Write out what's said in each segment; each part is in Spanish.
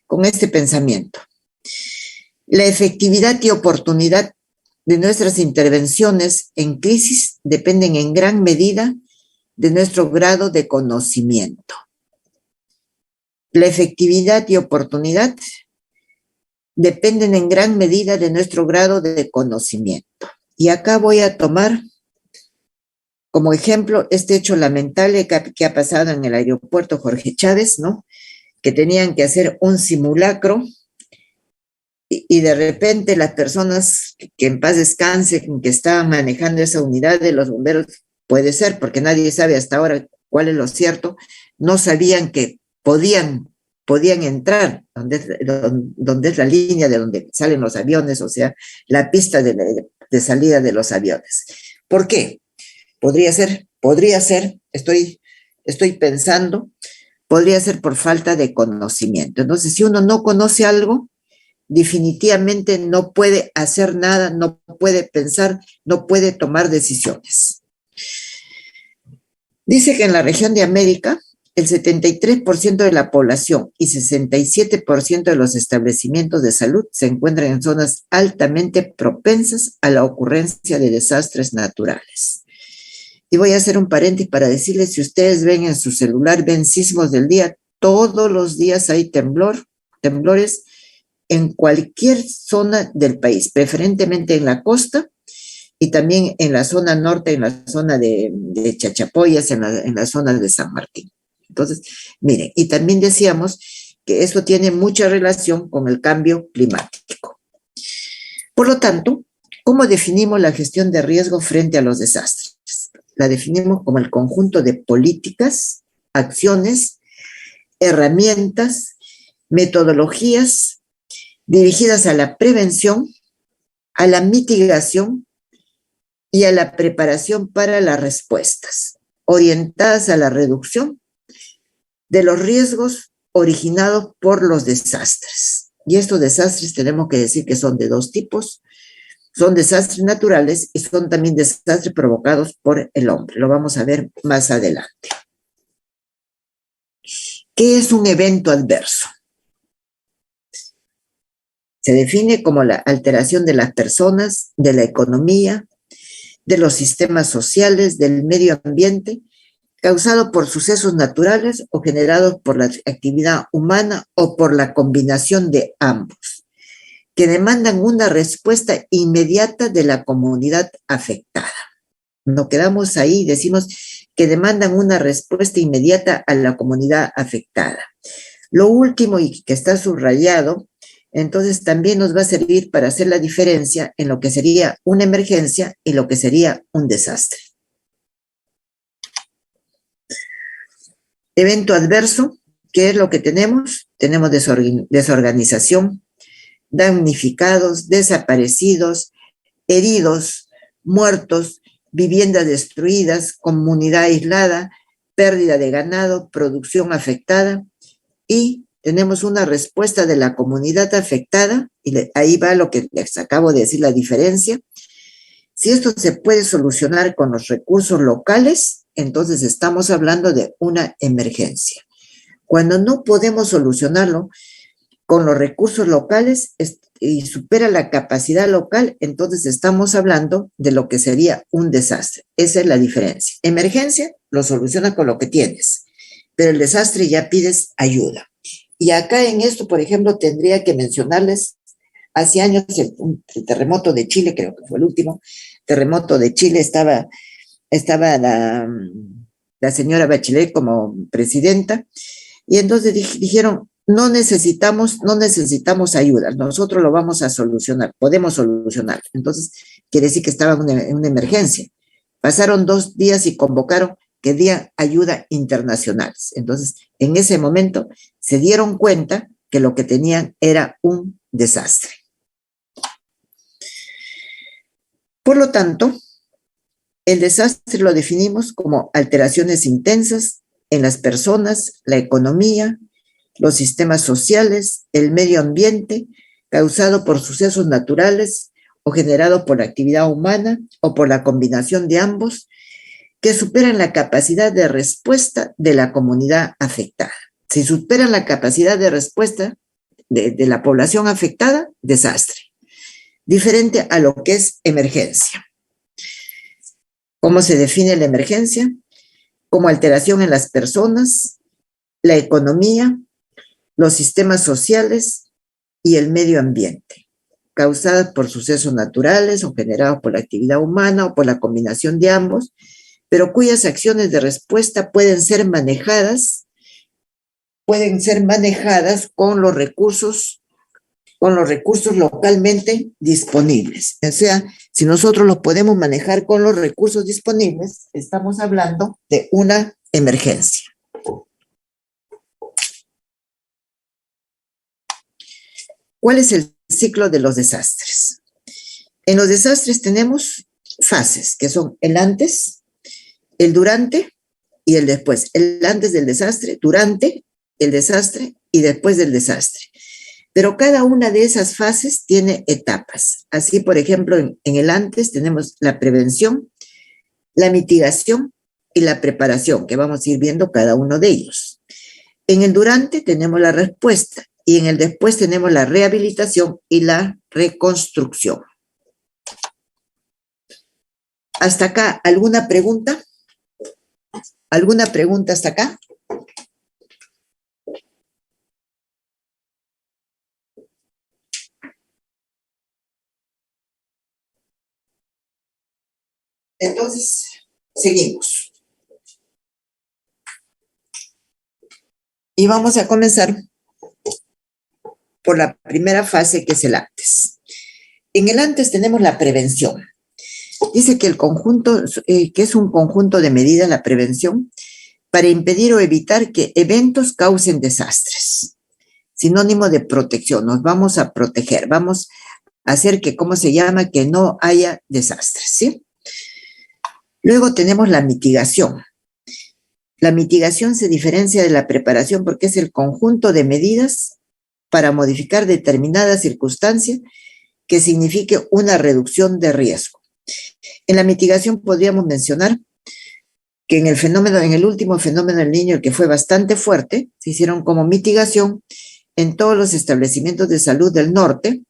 con este pensamiento. La efectividad y oportunidad de nuestras intervenciones en crisis dependen en gran medida de nuestro grado de conocimiento. La efectividad y oportunidad dependen en gran medida de nuestro grado de conocimiento. Y acá voy a tomar como ejemplo este hecho lamentable que ha pasado en el aeropuerto Jorge Chávez, ¿no? Que tenían que hacer un simulacro y de repente las personas que en paz descansen, que estaban manejando esa unidad de los bomberos, puede ser, porque nadie sabe hasta ahora cuál es lo cierto, no sabían que podían entrar donde es la línea de donde salen los aviones, o sea, la pista de salida de los aviones. ¿Por qué? Podría ser, estoy pensando, podría ser por falta de conocimiento. Entonces, si uno no conoce algo, definitivamente no puede hacer nada, no puede pensar, no puede tomar decisiones. Dice que en la región de América, el 73% de la población y 67% de los establecimientos de salud se encuentran en zonas altamente propensas a la ocurrencia de desastres naturales. Y voy a hacer un paréntesis para decirles, si ustedes ven en su celular, ven sismos del día, todos los días hay temblores en cualquier zona del país, preferentemente en la costa y también en la zona norte, en la zona de Chachapoyas, en la zona de San Martín. Entonces, miren, y también decíamos que esto tiene mucha relación con el cambio climático. Por lo tanto, ¿cómo definimos la gestión de riesgo frente a los desastres? La definimos como el conjunto de políticas, acciones, herramientas, metodologías dirigidas a la prevención, a la mitigación y a la preparación para las respuestas, orientadas a la reducción de los riesgos originados por los desastres. Y estos desastres tenemos que decir que son de dos tipos. Son desastres naturales y son también desastres provocados por el hombre. Lo vamos a ver más adelante. ¿Qué es un evento adverso? Se define como la alteración de las personas, de la economía, de los sistemas sociales, del medio ambiente, causado por sucesos naturales o generados por la actividad humana o por la combinación de ambos, que demandan una respuesta inmediata de la comunidad afectada. Nos quedamos ahí y decimos que demandan una respuesta inmediata a la comunidad afectada. Lo último, y que está subrayado, entonces también nos va a servir para hacer la diferencia en lo que sería una emergencia y lo que sería un desastre. Evento adverso, ¿qué es lo que tenemos? Tenemos desorganización, damnificados, desaparecidos, heridos, muertos, viviendas destruidas, comunidad aislada, pérdida de ganado, producción afectada, y tenemos una respuesta de la comunidad afectada, y ahí va lo que les acabo de decir, la diferencia. Si esto se puede solucionar con los recursos locales, entonces estamos hablando de una emergencia. Cuando no podemos solucionarlo con los recursos locales y supera la capacidad local, entonces estamos hablando de lo que sería un desastre. Esa es la diferencia. Emergencia lo solucionas con lo que tienes, pero el desastre ya pides ayuda. Y acá en esto, por ejemplo, tendría que mencionarles, hace años el terremoto de Chile, creo que fue el último terremoto de Chile, estaba la señora Bachelet como presidenta, y entonces dijeron, no necesitamos ayuda, nosotros lo vamos a solucionar, podemos solucionar. Entonces, quiere decir que estaba en una emergencia. Pasaron 2 días y convocaron que dieran ayuda internacional. Entonces, en ese momento se dieron cuenta que lo que tenían era un desastre. Por lo tanto, el desastre lo definimos como alteraciones intensas en las personas, la economía, los sistemas sociales, el medio ambiente, causado por sucesos naturales o generado por la actividad humana o por la combinación de ambos, que superan la capacidad de respuesta de la comunidad afectada. Si superan la capacidad de respuesta de la población afectada, desastre. Diferente a lo que es emergencia. ¿Cómo se define la emergencia? Como alteración en las personas, la economía, los sistemas sociales y el medio ambiente, causadas por sucesos naturales o generados por la actividad humana o por la combinación de ambos, pero cuyas acciones de respuesta pueden ser manejadas con los recursos localmente disponibles. O sea, si nosotros los podemos manejar con los recursos disponibles, estamos hablando de una emergencia. ¿Cuál es el ciclo de los desastres? En los desastres tenemos fases, que son el antes, el durante y el después. El antes del desastre, durante el desastre y después del desastre. Pero cada una de esas fases tiene etapas. Así, por ejemplo, en el antes tenemos la prevención, la mitigación y la preparación, que vamos a ir viendo cada uno de ellos. En el durante tenemos la respuesta y en el después tenemos la rehabilitación y la reconstrucción. ¿Hasta acá alguna pregunta? ¿Alguna pregunta hasta acá? Entonces, seguimos. Y vamos a comenzar por la primera fase, que es el antes. En el antes tenemos la prevención. Dice que el conjunto, que es un conjunto de medidas, la prevención, para impedir o evitar que eventos causen desastres. Sinónimo de protección, nos vamos a proteger, vamos a hacer que, ¿cómo se llama?, que no haya desastres, ¿sí? Luego tenemos la mitigación. La mitigación se diferencia de la preparación porque es el conjunto de medidas para modificar determinada circunstancia que signifique una reducción de riesgo. En la mitigación podríamos mencionar que en el último fenómeno del Niño, el que fue bastante fuerte, se hicieron como mitigación en todos los establecimientos de salud del norte.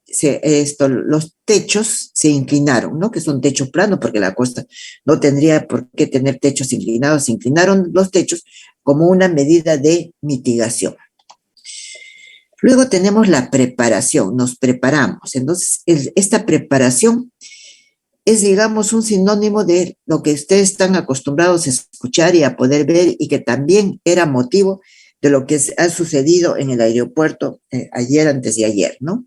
Los techos se inclinaron, ¿no? Que es un techo plano, porque la costa no tendría por qué tener techos inclinados. Se inclinaron los techos como una medida de mitigación. Luego tenemos la preparación, nos preparamos. Entonces, esta preparación es, digamos, un sinónimo de lo que ustedes están acostumbrados a escuchar y a poder ver, y que también era motivo de lo que ha sucedido en el aeropuerto ayer, antes de ayer, ¿no?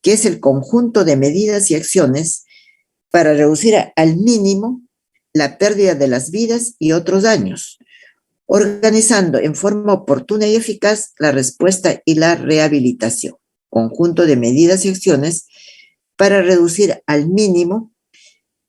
Que es el conjunto de medidas y acciones para reducir al mínimo la pérdida de las vidas y otros daños, organizando en forma oportuna y eficaz la respuesta y la rehabilitación. Conjunto de medidas y acciones para reducir al mínimo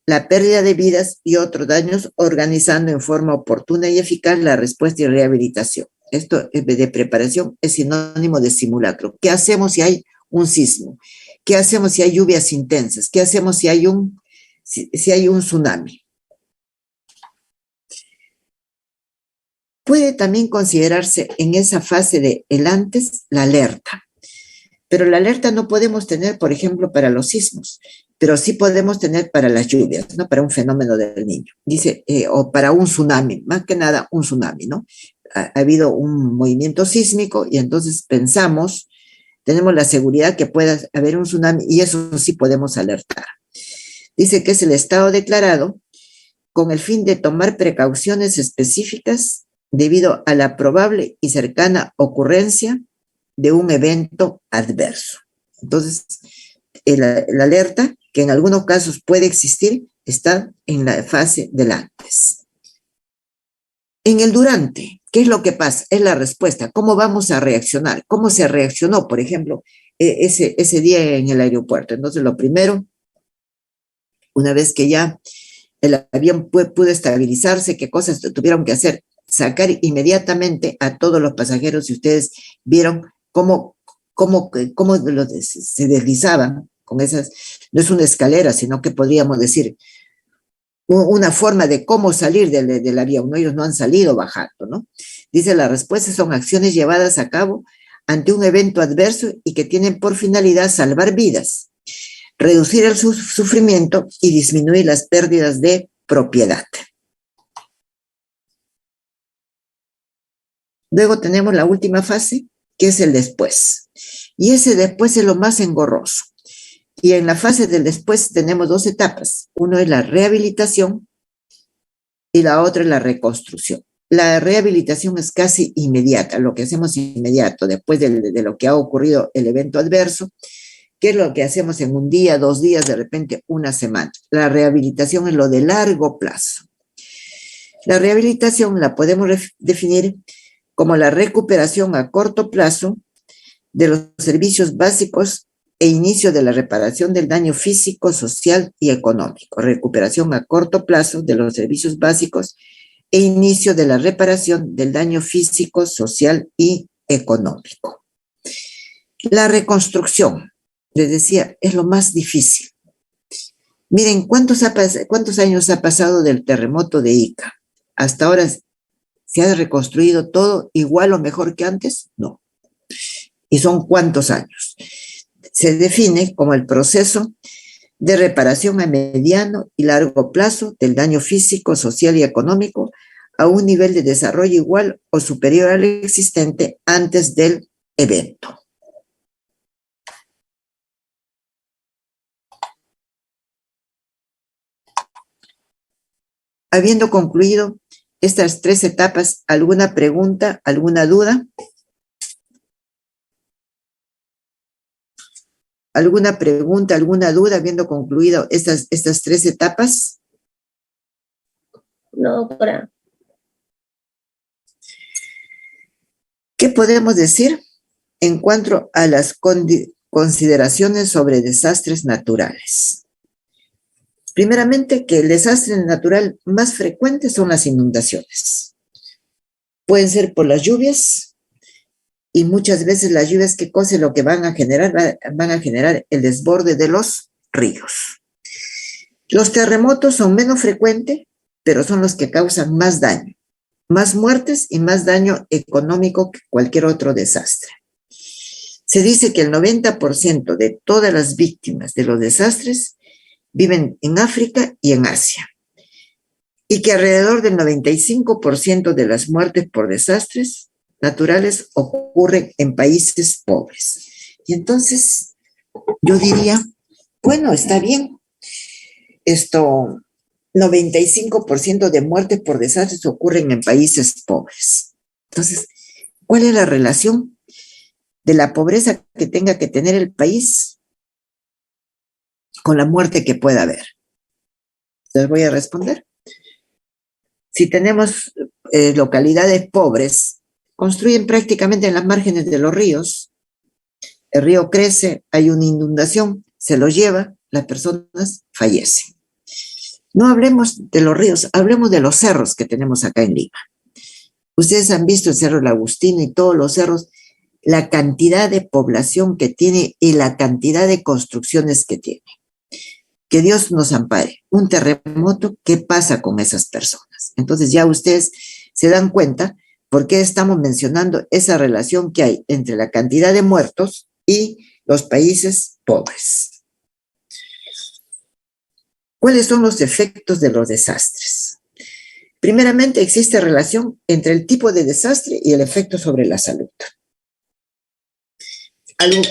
la pérdida de vidas y otros daños, organizando en forma oportuna y eficaz la respuesta y rehabilitación. Esto de preparación es sinónimo de simulacro. ¿Qué hacemos si hay un sismo? ¿Qué hacemos si hay lluvias intensas? ¿Qué hacemos si hay un tsunami? Puede también considerarse en esa fase de el antes la alerta. Pero la alerta no podemos tener, por ejemplo, para los sismos, pero sí podemos tener para las lluvias, ¿no? Para un fenómeno del Niño. Dice, o para un tsunami, más que nada un tsunami, ¿no? Ha habido un movimiento sísmico y entonces pensamos, tenemos la seguridad que pueda haber un tsunami, y eso sí podemos alertar. Dice que es el estado declarado con el fin de tomar precauciones específicas debido a la probable y cercana ocurrencia de un evento adverso. Entonces, la alerta, que en algunos casos puede existir, está en la fase del antes. En el durante, ¿qué es lo que pasa? Es la respuesta. ¿Cómo vamos a reaccionar? ¿Cómo se reaccionó, por ejemplo, ese día en el aeropuerto? Entonces, lo primero, una vez que ya el avión pudo estabilizarse, ¿qué cosas tuvieron que hacer? Sacar inmediatamente a todos los pasajeros. Si ustedes vieron cómo se deslizaban con esas, no es una escalera, sino que podríamos decir una forma de cómo salir del avión, ¿no? Ellos no han salido bajando, ¿no? Dice, las respuestas son acciones llevadas a cabo ante un evento adverso y que tienen por finalidad salvar vidas, reducir el sufrimiento y disminuir las pérdidas de propiedad. Luego tenemos la última fase, que es el después. Y ese después es lo más engorroso. Y en la fase del después tenemos dos etapas. Uno es la rehabilitación y la otra es la reconstrucción. La rehabilitación es casi inmediata, lo que hacemos inmediato, después de lo que ha ocurrido el evento adverso, que es lo que hacemos en un día, 2 días, de repente una semana. La rehabilitación es lo de largo plazo. La rehabilitación la podemos definir como la recuperación a corto plazo de los servicios básicos e inicio de la reparación del daño físico, social y económico. Recuperación a corto plazo de los servicios básicos e inicio de la reparación del daño físico, social y económico. La reconstrucción, les decía, es lo más difícil. Miren, ¿cuántos años ha pasado del terremoto de Ica? Hasta ahora, ¿se ha reconstruido todo igual o mejor que antes? No. ¿Y son cuántos años? Se define como el proceso de reparación a mediano y largo plazo del daño físico, social y económico a un nivel de desarrollo igual o superior al existente antes del evento. Habiendo concluido estas 3 etapas, ¿alguna pregunta, alguna duda? ¿Alguna pregunta, alguna duda habiendo concluido estas 3 etapas? No, doctora. ¿Qué podemos decir en cuanto a las consideraciones sobre desastres naturales? Primeramente, que el desastre natural más frecuente son las inundaciones. Pueden ser por las lluvias, y muchas veces las lluvias, ¿qué cosa es lo que van a generar? Van a generar el desborde de los ríos. Los terremotos son menos frecuentes, pero son los que causan más daño, más muertes y más daño económico que cualquier otro desastre. Se dice que el 90% de todas las víctimas de los desastres viven en África y en Asia, y que alrededor del 95% de las muertes por desastres naturales ocurren en países pobres. Y entonces yo diría, bueno, está bien, 95% de muertes por desastres ocurren en países pobres. Entonces, ¿cuál es la relación de la pobreza que tenga que tener el país con la muerte que pueda haber? Les voy a responder. Si tenemos localidades pobres, construyen prácticamente en las márgenes de los ríos. El río crece, hay una inundación, se lo lleva, las personas fallecen. No hablemos de los ríos, hablemos de los cerros que tenemos acá en Lima. Ustedes han visto el Cerro El Agustino y todos los cerros, la cantidad de población que tiene y la cantidad de construcciones que tiene. Que Dios nos ampare. Un terremoto, ¿qué pasa con esas personas? Entonces ya ustedes se dan cuenta por qué estamos mencionando esa relación que hay entre la cantidad de muertos y los países pobres. ¿Cuáles son los efectos de los desastres? Primeramente, existe relación entre el tipo de desastre y el efecto sobre la salud. Algo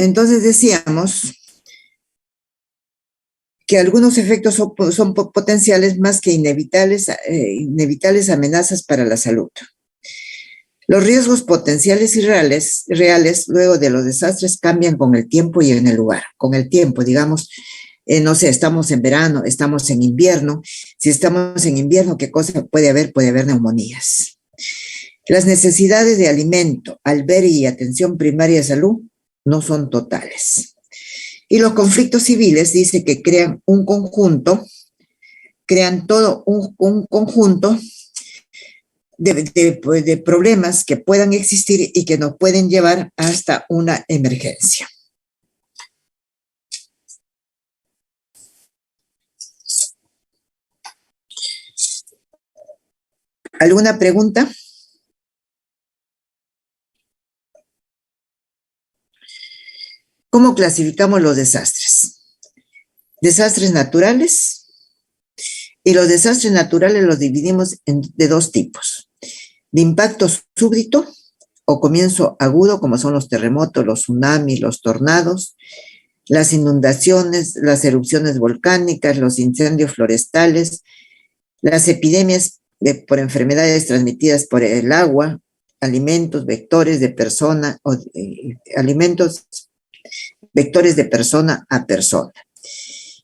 Entonces decíamos que algunos efectos son potenciales más que inevitables amenazas para la salud. Los riesgos potenciales y reales luego de los desastres cambian con el tiempo y en el lugar. Con el tiempo, digamos, no sé, estamos en verano, estamos en invierno. Si estamos en invierno, ¿qué cosa puede haber? Puede haber neumonías. Las necesidades de alimento, albergue y atención primaria de salud no son totales. Y los conflictos civiles dice que crean un conjunto, crean todo un conjunto de problemas que puedan existir y que nos pueden llevar hasta una emergencia. ¿Alguna pregunta? ¿Cómo clasificamos los desastres? Desastres naturales. Y los desastres naturales los dividimos de dos tipos. De impacto súbdito o comienzo agudo, como son los terremotos, los tsunamis, los tornados, las inundaciones, las erupciones volcánicas, los incendios forestales, las epidemias por enfermedades transmitidas por el agua, alimentos, vectores de persona, alimentos, vectores de persona a persona.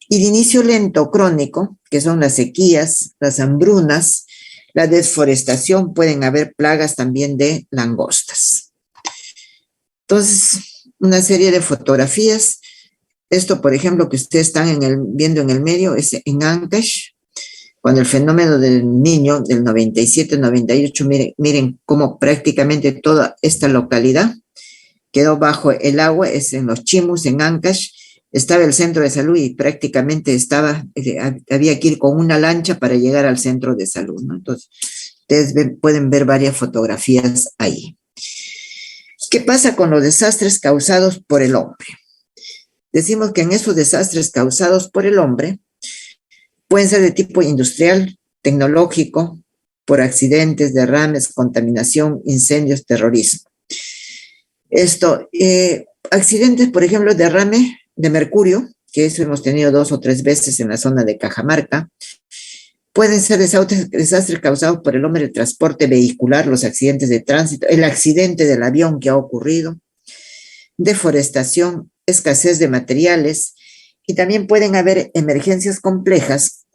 Y de inicio lento crónico, que son las sequías, las hambrunas, la desforestación, pueden haber plagas también de langostas. Entonces, una serie de fotografías. Esto, por ejemplo, que ustedes están viendo en el medio, es en Ancash, cuando el fenómeno del Niño del 97-98, miren cómo prácticamente toda esta localidad quedó bajo el agua, es en los Chimus, en Ancash. Estaba el centro de salud y prácticamente había que ir con una lancha para llegar al centro de salud, ¿no? Entonces, ustedes pueden ver varias fotografías ahí. ¿Qué pasa con los desastres causados por el hombre? Decimos que en esos desastres causados por el hombre pueden ser de tipo industrial, tecnológico, por accidentes, derrames, contaminación, incendios, terrorismo. Accidentes, por ejemplo, derrame de mercurio, que eso hemos tenido 2 o 3 veces en la zona de Cajamarca. Pueden ser desastres causados por el hombre, el transporte vehicular, los accidentes de tránsito, el accidente del avión que ha ocurrido, deforestación, escasez de materiales, y también pueden haber emergencias complejas,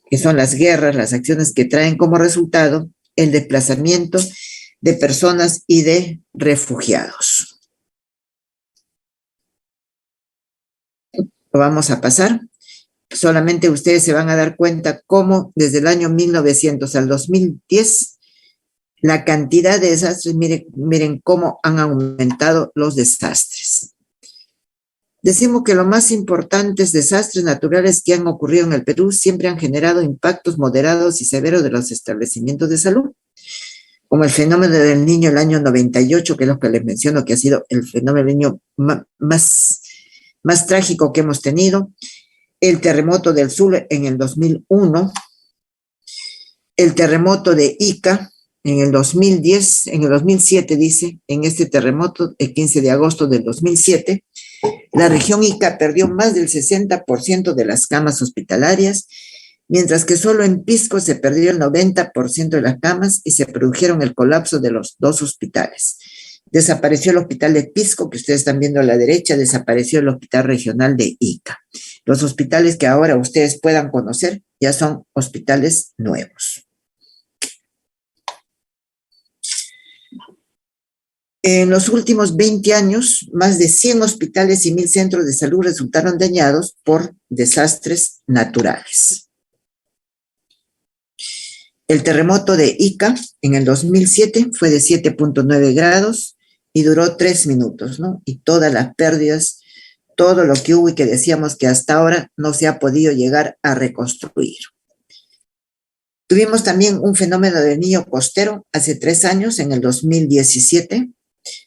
que son las guerras, las acciones que traen como resultado el desplazamiento de personas y de refugiados. Lo vamos a pasar. Solamente ustedes se van a dar cuenta cómo desde el año 1900 al 2010 la cantidad de desastres, miren cómo han aumentado los desastres. Decimos que los más importantes desastres naturales que han ocurrido en el Perú siempre han generado impactos moderados y severos de los establecimientos de salud, como el fenómeno del Niño el año 98, que es lo que les menciono, que ha sido el fenómeno del Niño más trágico que hemos tenido, el terremoto del sur en el 2001, el terremoto de Ica en el 2010, en el 2007 dice, en este terremoto, el 15 de agosto del 2007, la región Ica perdió más del 60% de las camas hospitalarias, mientras que solo en Pisco se perdió el 90% de las camas y se produjeron el colapso de los 2 hospitales. Desapareció el hospital de Pisco, que ustedes están viendo a la derecha, desapareció el hospital regional de Ica. Los hospitales que ahora ustedes puedan conocer ya son hospitales nuevos. En los últimos 20 años, más de 100 hospitales y 1,000 centros de salud resultaron dañados por desastres naturales. El terremoto de Ica en el 2007 fue de 7.9 grados y duró 3 minutos, ¿no? Y todas las pérdidas, todo lo que hubo y que decíamos que hasta ahora no se ha podido llegar a reconstruir. Tuvimos también un fenómeno del Niño costero hace 3 años, en el 2017.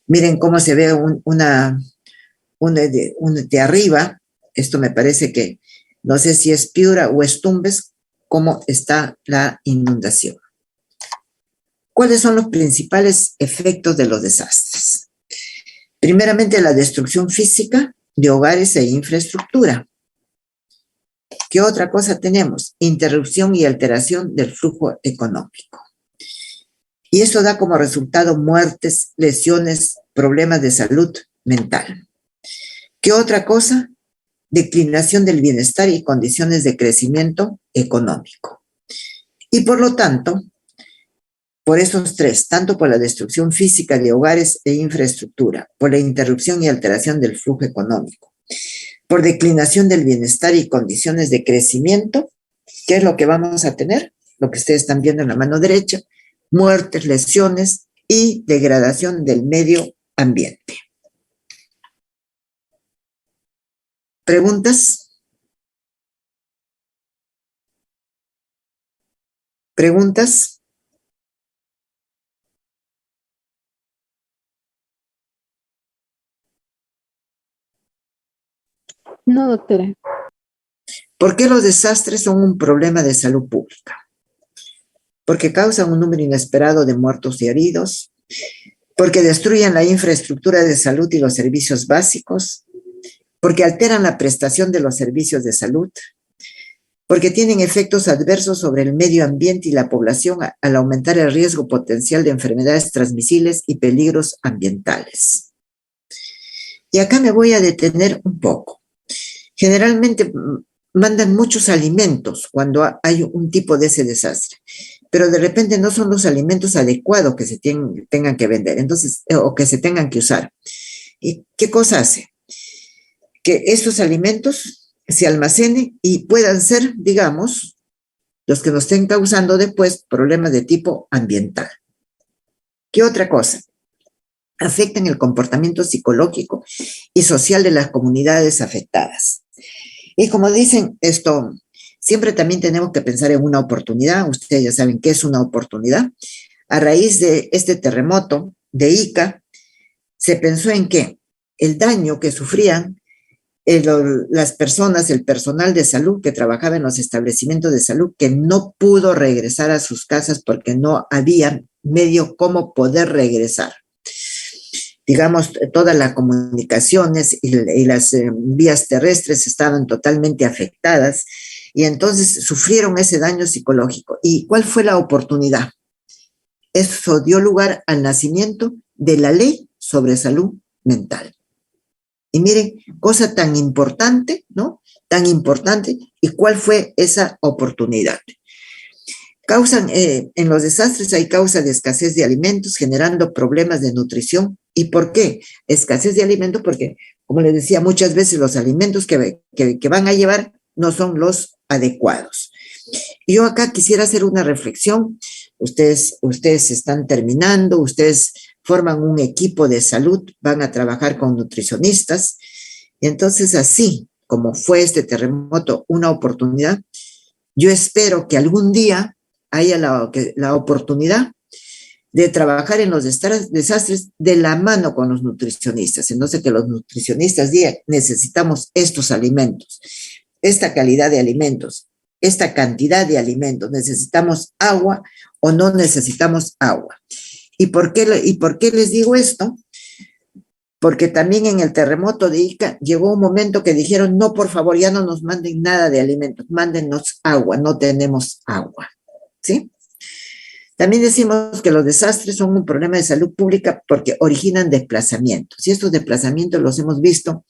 Miren cómo se ve de arriba. Esto me parece que, no sé si es Piura o es Tumbes, cómo está la inundación. ¿Cuáles son los principales efectos de los desastres? Primeramente, la destrucción física de hogares e infraestructura. ¿Qué otra cosa tenemos? Interrupción y alteración del flujo económico. Y esto da como resultado muertes, lesiones, problemas de salud mental. ¿Qué otra cosa? Declinación del bienestar y condiciones de crecimiento económico. Y por lo tanto, por esos tres, tanto por la destrucción física de hogares e infraestructura, por la interrupción y alteración del flujo económico, por declinación del bienestar y condiciones de crecimiento, ¿qué es lo que vamos a tener? Lo que ustedes están viendo en la mano derecha, muertes, lesiones y degradación del medio ambiente. ¿Preguntas? ¿Preguntas? No, doctora. ¿Por qué los desastres son un problema de salud pública? Porque causan un número inesperado de muertos y heridos, porque destruyen la infraestructura de salud y los servicios básicos, porque alteran la prestación de los servicios de salud, porque tienen efectos adversos sobre el medio ambiente y la población al aumentar el riesgo potencial de enfermedades transmisibles y peligros ambientales. Y acá me voy a detener un poco. Generalmente mandan muchos alimentos cuando hay un tipo de ese desastre, pero de repente no son los alimentos adecuados que se tengan que vender, entonces, o que se tengan que usar. ¿Y qué cosa hace? Que estos alimentos se almacenen y puedan ser, digamos, los que nos estén causando después problemas de tipo ambiental. ¿Qué otra cosa? Afectan el comportamiento psicológico y social de las comunidades afectadas. Y como dicen, esto, siempre también tenemos que pensar en una oportunidad. Ustedes ya saben qué es una oportunidad. A raíz de este terremoto de Ica, se pensó en que el daño que sufrían las personas, el personal de salud que trabajaba en los establecimientos de salud, que no pudo regresar a sus casas porque no había medio cómo poder regresar. Digamos, todas las comunicaciones y las vías terrestres estaban totalmente afectadas y entonces sufrieron ese daño psicológico. ¿Y cuál fue la oportunidad? Eso dio lugar al nacimiento de la ley sobre salud mental. Y miren, cosa tan importante, ¿no? Tan importante. ¿Y cuál fue esa oportunidad? En los desastres hay causa de escasez de alimentos, generando problemas de nutrición. ¿Y por qué? Escasez de alimentos porque, como les decía, muchas veces los alimentos que van a llevar no son los adecuados. Yo acá quisiera hacer una reflexión. Ustedes están terminando, ustedes forman un equipo de salud, van a trabajar con nutricionistas. Y entonces, así como fue este terremoto una oportunidad, yo espero que algún día haya la oportunidad de trabajar en los desastres de la mano con los nutricionistas. Entonces, que los nutricionistas digan, necesitamos estos alimentos, esta calidad de alimentos, esta cantidad de alimentos, necesitamos agua o no necesitamos agua. ¿Y por qué les digo esto? Porque también en el terremoto de Ica llegó un momento que dijeron, no, por favor, ya no nos manden nada de alimentos, mándennos agua, no tenemos agua, ¿sí? También decimos que los desastres son un problema de salud pública porque originan desplazamientos. Y estos desplazamientos los hemos visto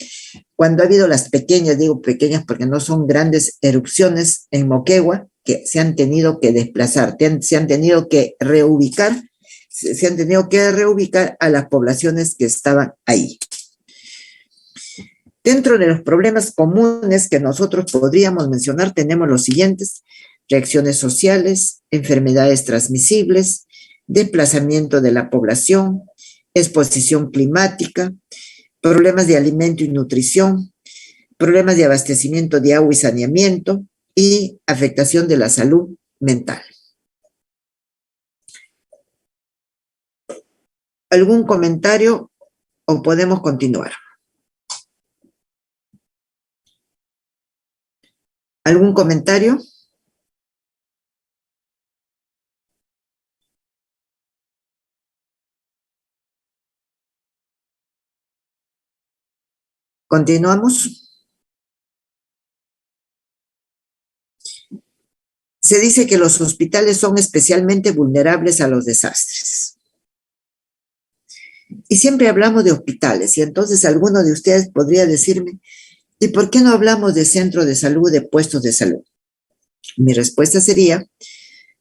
cuando ha habido las pequeñas, digo pequeñas porque no son grandes erupciones en Moquegua, que se han tenido que desplazar, se han tenido que reubicar a las poblaciones que estaban ahí. Dentro de los problemas comunes que nosotros podríamos mencionar, tenemos los siguientes: reacciones sociales, enfermedades transmisibles, desplazamiento de la población, exposición climática, problemas de alimento y nutrición, problemas de abastecimiento de agua y saneamiento y afectación de la salud mental. ¿Algún comentario o podemos continuar? ¿Algún comentario? Continuamos. Se dice que los hospitales son especialmente vulnerables a los desastres. Y siempre hablamos de hospitales, y entonces alguno de ustedes podría decirme, ¿y por qué no hablamos de centros de salud, de puestos de salud? Mi respuesta sería,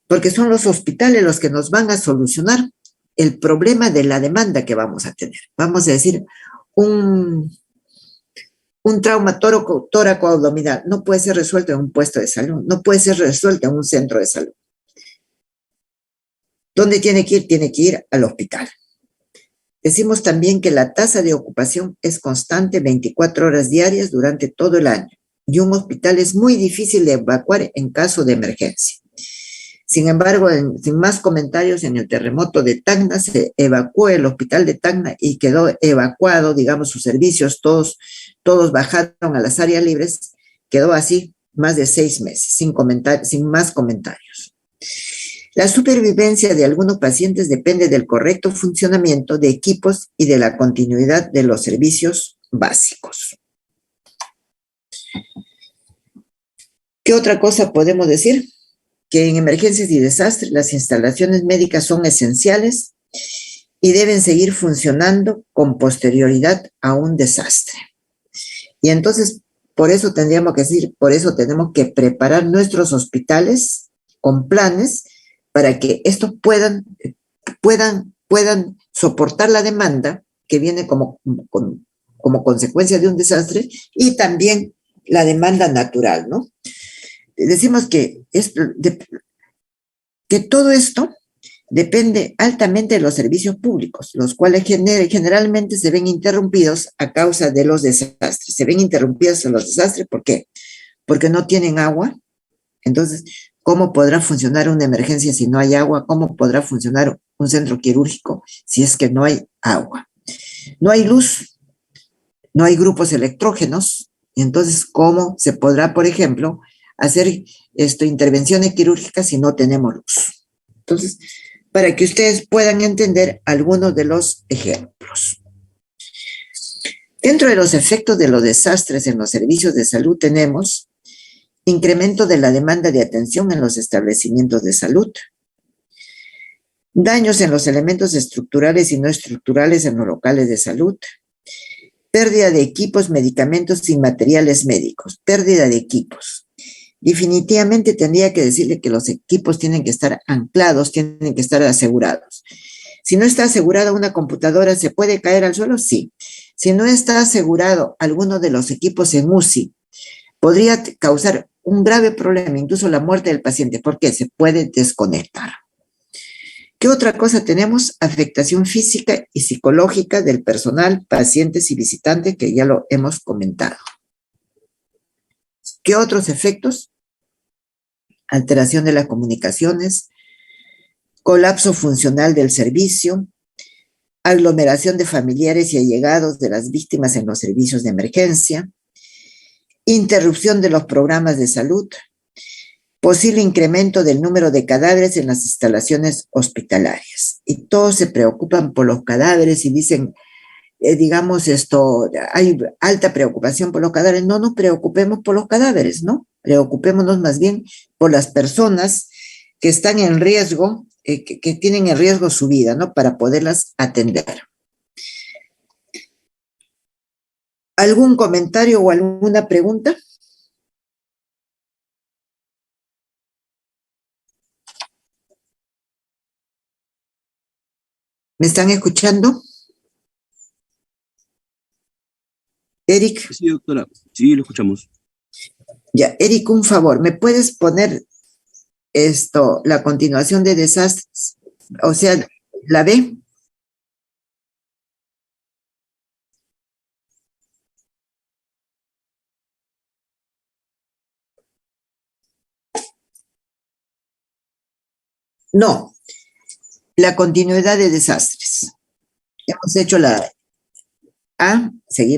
porque son los hospitales los que nos van a solucionar el problema de la demanda que vamos a tener. Vamos a decir, un trauma tóraco-abdominal no puede ser resuelto en un puesto de salud, no puede ser resuelto en un centro de salud. ¿Dónde tiene que ir? Tiene que ir al hospital. Decimos también que la tasa de ocupación es constante 24 horas diarias durante todo el año y un hospital es muy difícil de evacuar en caso de emergencia. Sin embargo, sin más comentarios, en el terremoto de Tacna se evacuó el hospital de Tacna y quedó evacuado, digamos, sus servicios, todos bajaron a las áreas libres, quedó así más de 6 meses, sin más comentarios. La supervivencia de algunos pacientes depende del correcto funcionamiento de equipos y de la continuidad de los servicios básicos. ¿Qué otra cosa podemos decir? Que en emergencias y desastres las instalaciones médicas son esenciales y deben seguir funcionando con posterioridad a un desastre. Y entonces, por eso tendríamos que decir, por eso tenemos que preparar nuestros hospitales con planes para que estos puedan soportar la demanda que viene como consecuencia de un desastre y también la demanda natural, ¿no? Decimos que todo esto depende altamente de los servicios públicos, los cuales generalmente se ven interrumpidos a causa de los desastres. Se ven interrumpidos en los desastres, ¿por qué? Porque no tienen agua. Entonces, ¿cómo podrá funcionar una emergencia si no hay agua? ¿Cómo podrá funcionar un centro quirúrgico si es que no hay agua? No hay luz, no hay grupos electrógenos. Entonces, ¿cómo se podrá, por ejemplo, hacer intervenciones quirúrgicas si no tenemos luz? Entonces, para que ustedes puedan entender algunos de los ejemplos. Dentro de los efectos de los desastres en los servicios de salud tenemos incremento de la demanda de atención en los establecimientos de salud, daños en los elementos estructurales y no estructurales en los locales de salud, pérdida de equipos, medicamentos y materiales médicos, pérdida de equipos. Definitivamente tendría que decirle que los equipos tienen que estar anclados, tienen que estar asegurados. Si no está asegurada una computadora, ¿se puede caer al suelo? Sí. Si no está asegurado alguno de los equipos en UCI, podría causar un grave problema, incluso la muerte del paciente, porque se puede desconectar. ¿Qué otra cosa tenemos? Afectación física y psicológica del personal, pacientes y visitantes, que ya lo hemos comentado. ¿Qué otros efectos? Alteración de las comunicaciones, colapso funcional del servicio, aglomeración de familiares y allegados de las víctimas en los servicios de emergencia, interrupción de los programas de salud, posible incremento del número de cadáveres en las instalaciones hospitalarias. Y todos se preocupan por los cadáveres y dicen, hay alta preocupación por los cadáveres. No nos preocupemos por los cadáveres, ¿no? Preocupémonos más bien por las personas que están en riesgo, que tienen en riesgo su vida, ¿no? Para poderlas atender. ¿Algún comentario o alguna pregunta? ¿Me están escuchando? Eric. Sí, doctora. Sí, lo escuchamos. Ya, Eric, un favor, ¿me puedes poner la continuación de desastres? O sea, ¿la B? No, la continuidad de desastres. Hemos hecho la A, seguimos.